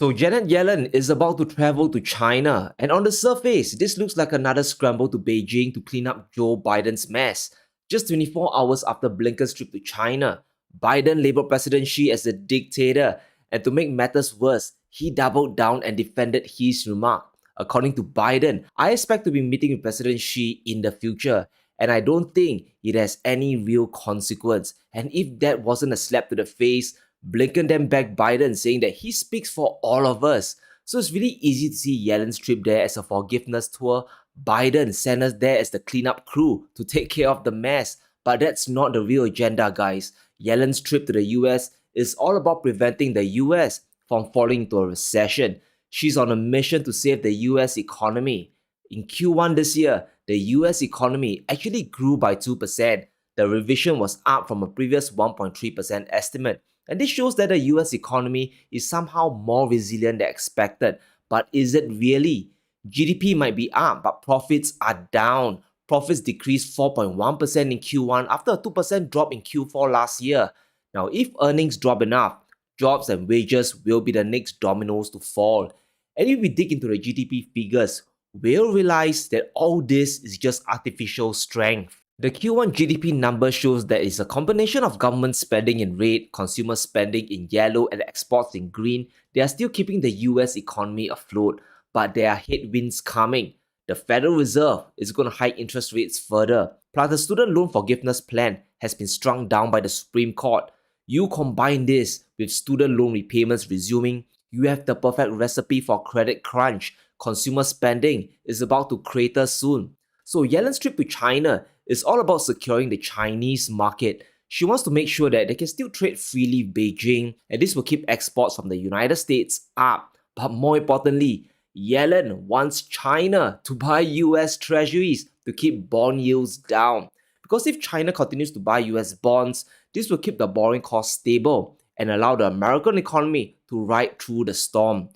So Janet Yellen is about to travel to China, and on the surface, this looks like another scramble to Beijing to clean up Joe Biden's mess. Just 24 hours after Blinken's trip to China, Biden labeled President Xi as a dictator, and to make matters worse, he doubled down and defended his remark. According to Biden, I expect to be meeting with President Xi in the future, and I don't think it has any real consequence. And if that wasn't a slap to the face, Blinken then backed Biden, saying that he speaks for all of us. So it's really easy to see Yellen's trip there as a forgiveness tour. Biden sent us there as the cleanup crew to take care of the mess. But that's not the real agenda, guys. Yellen's trip to the US is all about preventing the US from falling into a recession. She's on a mission to save the US economy. In Q1 this year, the US economy actually grew by 2%. The revision was up from a previous 1.3% estimate. And this shows that the US economy is somehow more resilient than expected. But is it really? GDP might be up, but profits are down. Profits decreased 4.1% in Q1 after a 2% drop in Q4 last year. Now, if earnings drop enough, jobs and wages will be the next dominoes to fall. And if we dig into the GDP figures, we'll realize that all this is just artificial strength. The Q1 GDP number shows that it's a combination of government spending in red, consumer spending in yellow, and exports in green. They are still keeping the US economy afloat, but there are headwinds coming. The Federal Reserve is going to hike interest rates further. Plus, the student loan forgiveness plan has been struck down by the Supreme Court. You combine this with student loan repayments resuming, you have the perfect recipe for credit crunch. Consumer spending is about to crater soon. So Yellen's trip to China is all about securing the Chinese market. She wants to make sure that they can still trade freely with Beijing, and this will keep exports from the United States up. But more importantly, Yellen wants China to buy US Treasuries to keep bond yields down. Because if China continues to buy US bonds, this will keep the borrowing costs stable and allow the American economy to ride through the storm.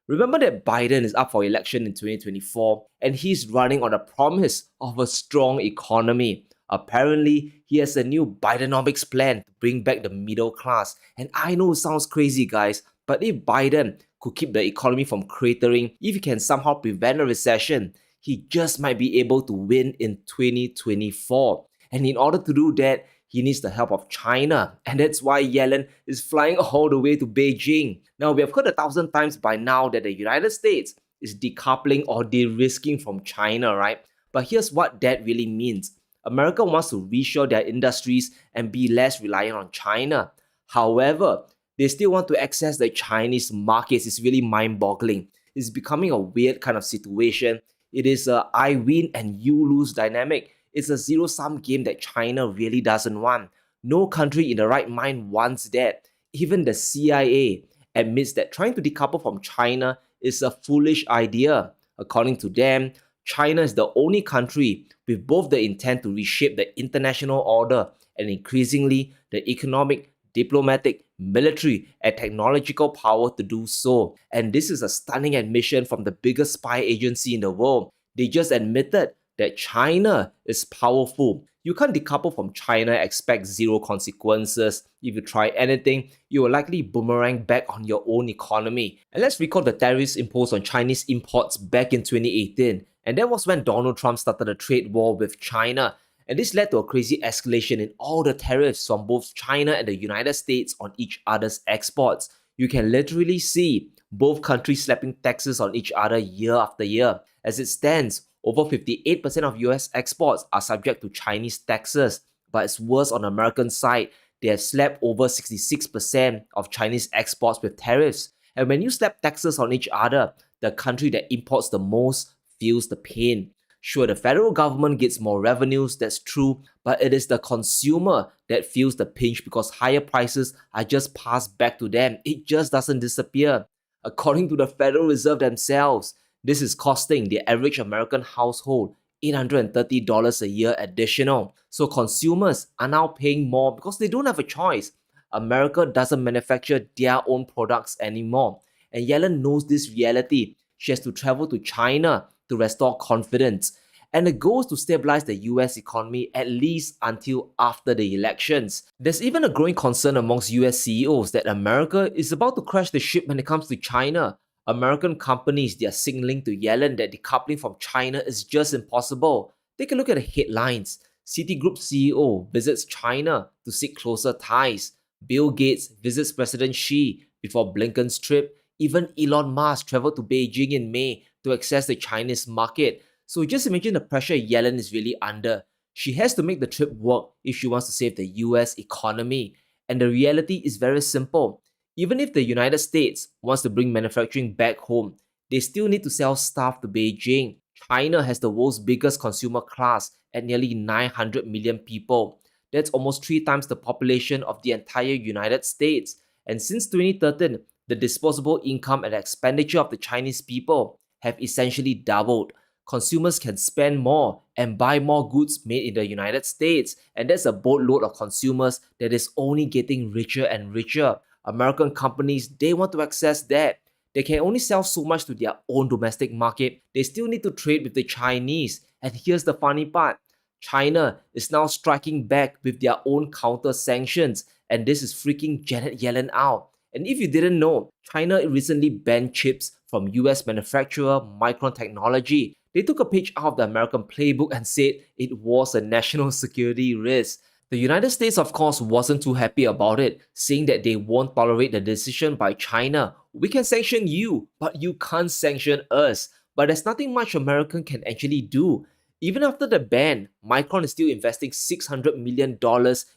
Remember that Biden is up for election in 2024 and he's running on the promise of a strong economy. Apparently, he has a new Bidenomics plan to bring back the middle class. And I know it sounds crazy, guys, but if Biden could keep the economy from cratering, if he can somehow prevent a recession, he just might be able to win in 2024. And in order to do that, he needs the help of China, and that's why Yellen is flying all the way to Beijing. Now, we have heard 1,000 times by now that the United States is decoupling or de-risking from China, right? But here's what that really means. America wants to reshore their industries and be less reliant on China. However, they still want to access the Chinese markets. It's really mind-boggling. It's becoming a weird kind of situation. It is a I win and you lose dynamic. It's a zero-sum game that China really doesn't want. No country in the right mind wants that. Even the CIA admits that trying to decouple from China is a foolish idea. According to them, China is the only country with both the intent to reshape the international order and increasingly the economic, diplomatic, military, and technological power to do so. And this is a stunning admission from the biggest spy agency in the world. They just admitted that China is powerful. You can't decouple from China and expect zero consequences. If you try anything, you will likely boomerang back on your own economy. And let's recall the tariffs imposed on Chinese imports back in 2018. And that was when Donald Trump started a trade war with China. And this led to a crazy escalation in all the tariffs from both China and the United States on each other's exports. You can literally see both countries slapping taxes on each other year after year. As it stands, over 58% of US exports are subject to Chinese taxes, but it's worse on the American side. They have slapped over 66% of Chinese exports with tariffs. And when you slap taxes on each other, the country that imports the most feels the pain. Sure, the federal government gets more revenues, that's true, but it is the consumer that feels the pinch because higher prices are just passed back to them. It just doesn't disappear. According to the Federal Reserve themselves, this is costing the average American household $830 a year additional. So consumers are now paying more because they don't have a choice. America doesn't manufacture their own products anymore. And Yellen knows this reality. She has to travel to China to restore confidence. and the goal is to stabilize the US economy at least until after the elections. There's even a growing concern amongst US CEOs that America is about to crash the ship when it comes to China. American companies, they are signaling to Yellen that decoupling from China is just impossible. Take a look at the headlines. Citigroup CEO visits China to seek closer ties. Bill Gates visits President Xi before Blinken's trip. Even Elon Musk traveled to Beijing in May to access the Chinese market. So just imagine the pressure Yellen is really under. She has to make the trip work if she wants to save the US economy. And the reality is very simple. Even if the United States wants to bring manufacturing back home, they still need to sell stuff to Beijing. China has the world's biggest consumer class at nearly 900 million people. That's almost 3 times the population of the entire United States. And since 2013, the disposable income and expenditure of the Chinese people have essentially doubled. Consumers can spend more and buy more goods made in the United States, and that's a boatload of consumers that is only getting richer and richer. American companies, they want to access that. They can only sell so much to their own domestic market. They still need to trade with the Chinese. And here's the funny part. China is now striking back with their own counter sanctions, and this is freaking Janet Yellen out. And if you didn't know, China recently banned chips from US manufacturer Micron Technology. They took a page out of the American playbook and said it was a national security risk. The United States, of course, wasn't too happy about it, saying that they won't tolerate the decision by China. We can sanction you, but you can't sanction us. But there's nothing much America can actually do. Even after the ban, Micron is still investing $600 million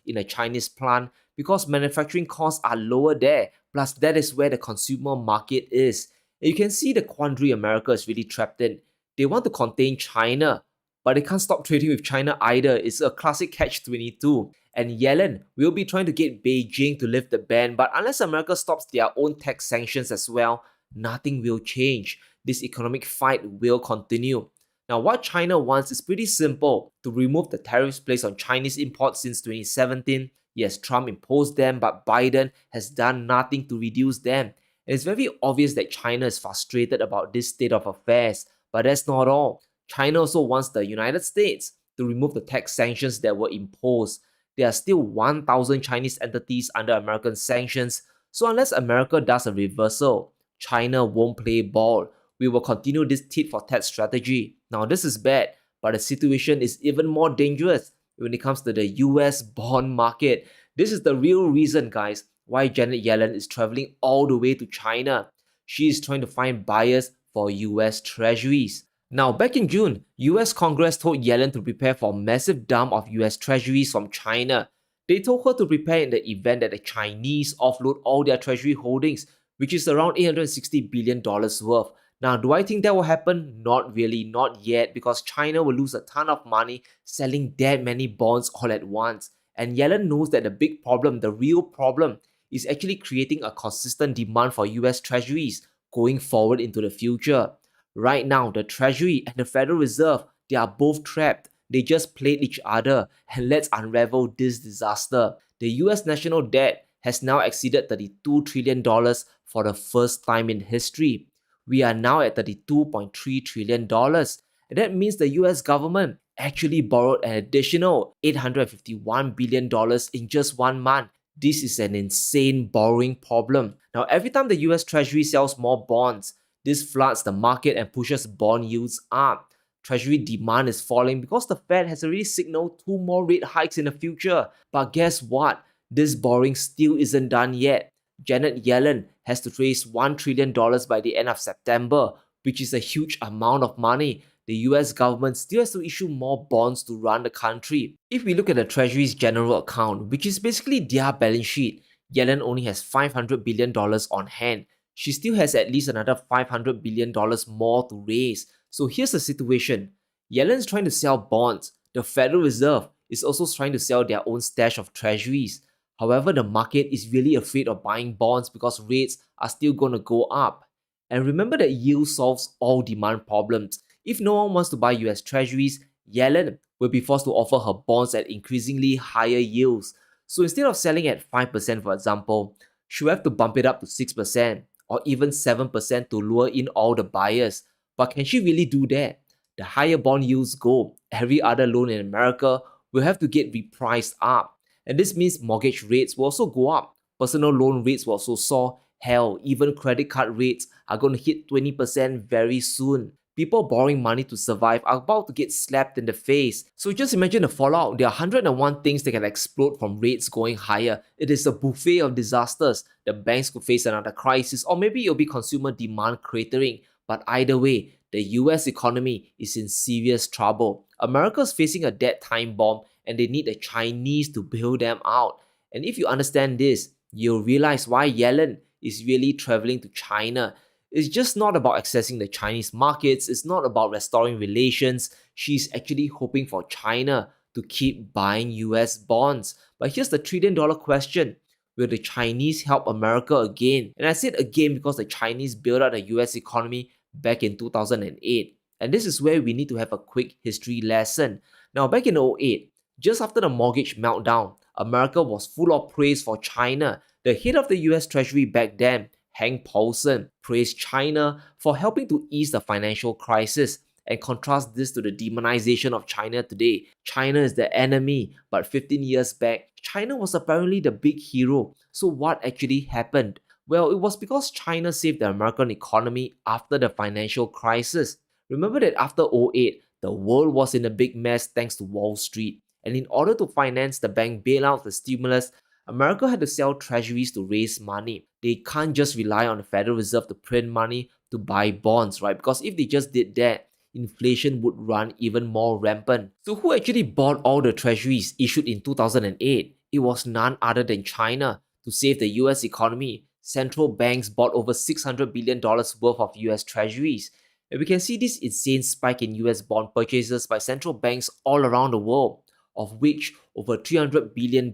in a Chinese plant because manufacturing costs are lower there. Plus, that is where the consumer market is. And you can see the quandary America is really trapped in. They want to contain China, but they can't stop trading with China either. It's a classic catch-22. And Yellen will be trying to get Beijing to lift the ban, but unless America stops their own tax sanctions as well, nothing will change. This economic fight will continue. Now, what China wants is pretty simple: to remove the tariffs placed on Chinese imports since 2017. Yes, Trump imposed them, but Biden has done nothing to reduce them. And it's very obvious that China is frustrated about this state of affairs. But that's not all. China also wants the United States to remove the tax sanctions that were imposed. There are still 1,000 Chinese entities under American sanctions, so unless America does a reversal, China won't play ball. We will continue this tit for tat strategy. Now, this is bad, but the situation is even more dangerous when it comes to the US bond market. This is the real reason, guys, why Janet Yellen is traveling all the way to China. She is trying to find buyers for US Treasuries. Now, back in June, US Congress told Yellen to prepare for a massive dump of US Treasuries from China. They told her to prepare in the event that the Chinese offload all their Treasury holdings, which is around $860 billion worth. Now, do I think that will happen? Not really, not yet, because China will lose a ton of money selling that many bonds all at once. And Yellen knows that the big problem, the real problem, is actually creating a consistent demand for US Treasuries going forward into the future. Right now, the Treasury and the Federal Reserve, they are both trapped. They just played each other, and let's unravel this disaster. The US national debt has now exceeded $32 trillion for the first time in history. We are now at $32.3 trillion. And that means the US government actually borrowed an additional $851 billion in just 1 month. This is an insane borrowing problem. Now, every time the US Treasury sells more bonds, this floods the market and pushes bond yields up. Treasury demand is falling because the Fed has already signaled 2 more rate hikes in the future. But guess what? This borrowing still isn't done yet. Janet Yellen has to raise $1 trillion by the end of September, which is a huge amount of money. The US government still has to issue more bonds to run the country. If we look at the Treasury's general account, which is basically their balance sheet, Yellen only has $500 billion on hand. She still has at least another $500 billion more to raise. So here's the situation. Yellen's trying to sell bonds. The Federal Reserve is also trying to sell their own stash of treasuries. However, the market is really afraid of buying bonds because rates are still going to go up. And remember that yield solves all demand problems. If no one wants to buy US Treasuries, Yellen will be forced to offer her bonds at increasingly higher yields. So instead of selling at 5%, for example, she'll have to bump it up to 6% or even 7% to lure in all the buyers. But can she really do that? the higher bond yields go, every other loan in America will have to get repriced up. And this means mortgage rates will also go up. Personal loan rates will also soar. Hell, even credit card rates are going to hit 20% very soon. People borrowing money to survive are about to get slapped in the face. So just imagine the fallout. There are 101 things that can explode from rates going higher. It is a buffet of disasters. The banks could face another crisis, or maybe it'll be consumer demand cratering. But either way, the US economy is in serious trouble. America's facing a dead time bomb and they need the Chinese to bail them out. And if you understand this, you'll realize why Yellen is really traveling to China. It's just not about accessing the Chinese markets, it's not about restoring relations. She's actually hoping for China to keep buying US bonds. But here's the $1 trillion question. Will the Chinese help America again? And I said again because the Chinese bailed out the US economy back in 2008. And this is where we need to have a quick history lesson. Now, back in 2008, just after the mortgage meltdown, America was full of praise for China. The head of the US Treasury back then, Hank Paulson, praised China for helping to ease the financial crisis, and contrast this to the demonization of China today. China is the enemy, but 15 years back, China was apparently the big hero. So what actually happened? Well, it was because China saved the American economy after the financial crisis. Remember that after 2008, the world was in a big mess thanks to Wall Street. And in order to finance the bank bailouts, the stimulus, America had to sell treasuries to raise money. They can't just rely on the Federal Reserve to print money to buy bonds, right? Because if they just did that, inflation would run even more rampant. So who actually bought all the treasuries issued in 2008? It was none other than China. To save the US economy, central banks bought over $600 billion worth of US treasuries. And we can see this insane spike in US bond purchases by central banks all around the world, of which over $300 billion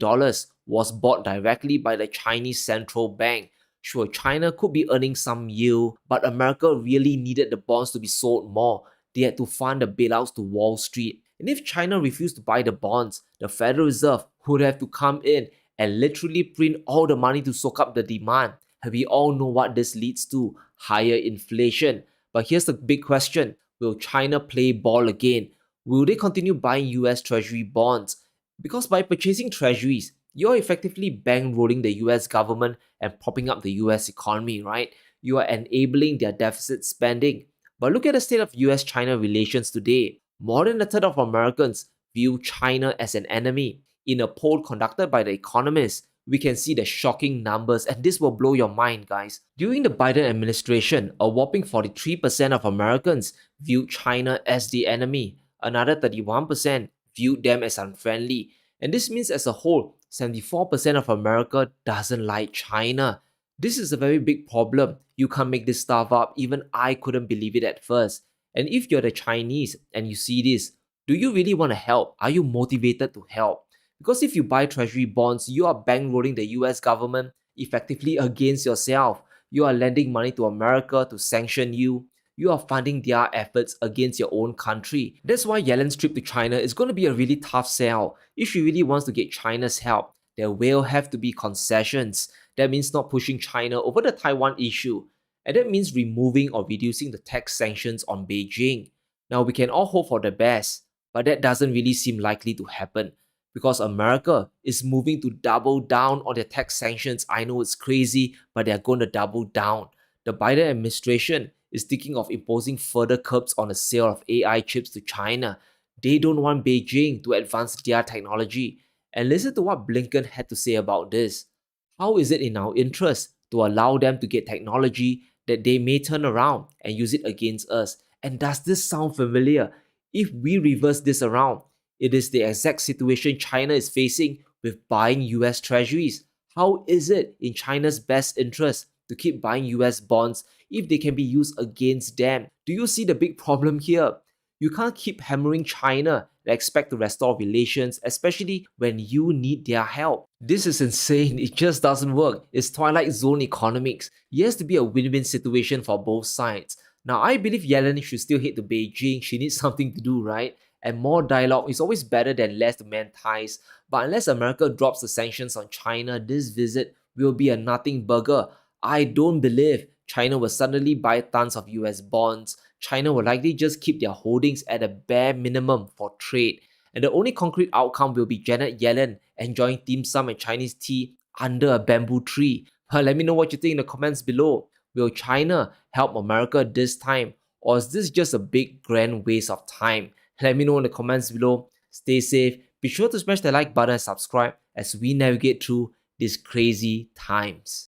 was bought directly by the Chinese central bank. Sure, China could be earning some yield, but America really needed the bonds to be sold more. They had to fund the bailouts to Wall Street. And if China refused to buy the bonds, the Federal Reserve would have to come in and literally print all the money to soak up the demand. And we all know what this leads to: higher inflation. But here's the big question: will China play ball again? Will they continue buying US Treasury bonds? Because by purchasing treasuries, you're effectively bankrolling the US government and propping up the US economy, right? You are enabling their deficit spending. But look at the state of US China relations today. More than a third of Americans view China as an enemy. In a poll conducted by The Economist, we can see the shocking numbers, and this will blow your mind, guys. During the Biden administration, a whopping 43% of Americans viewed China as the enemy. Another 31% viewed them as unfriendly. And this means as a whole, 74% of America doesn't like China. This is a very big problem. You can't make this stuff up. Even I couldn't believe it at first. And if you're the Chinese and you see this, do you really want to help? Are you motivated to help? Because if you buy treasury bonds, you are bankrolling the US government effectively against yourself. You are lending money to America to sanction you. You are funding their efforts against your own country. That's why Yellen's trip to China is going to be a really tough sell. If she really wants to get China's help, there will have to be concessions. That means not pushing China over the Taiwan issue. And that means removing or reducing the tax sanctions on Beijing. Now, we can all hope for the best, but that doesn't really seem likely to happen because America is moving to double down on their tax sanctions. I know it's crazy, but they're going to double down. The Biden administration is thinking of imposing further curbs on the sale of AI chips to China. They don't want Beijing to advance their technology. And listen to what Blinken had to say about this. How is it in our interest to allow them to get technology that they may turn around and use it against us? And does this sound familiar? If we reverse this around, it is the exact situation China is facing with buying US treasuries. How is it in China's best interest to keep buying US bonds if they can be used against them? Do you see the big problem here? You can't keep hammering China and expect to restore relations, especially when you need their help. This is insane. It just doesn't work. It's Twilight Zone economics. It has to be a win-win situation for both sides. Now, I believe Yellen should still head to Beijing. She needs something to do, right? And more dialogue is always better than less to mend ties. But unless America drops the sanctions on China, this visit will be a nothing burger. I don't believe China will suddenly buy tons of US bonds. China will likely just keep their holdings at a bare minimum for trade. And the only concrete outcome will be Janet Yellen enjoying dim sum and Chinese tea under a bamboo tree. Let me know what you think in the comments below. Will China help America this time? Or is this just a big grand waste of time? Let me know in the comments below. Stay safe. Be sure to smash the like button and subscribe as we navigate through these crazy times.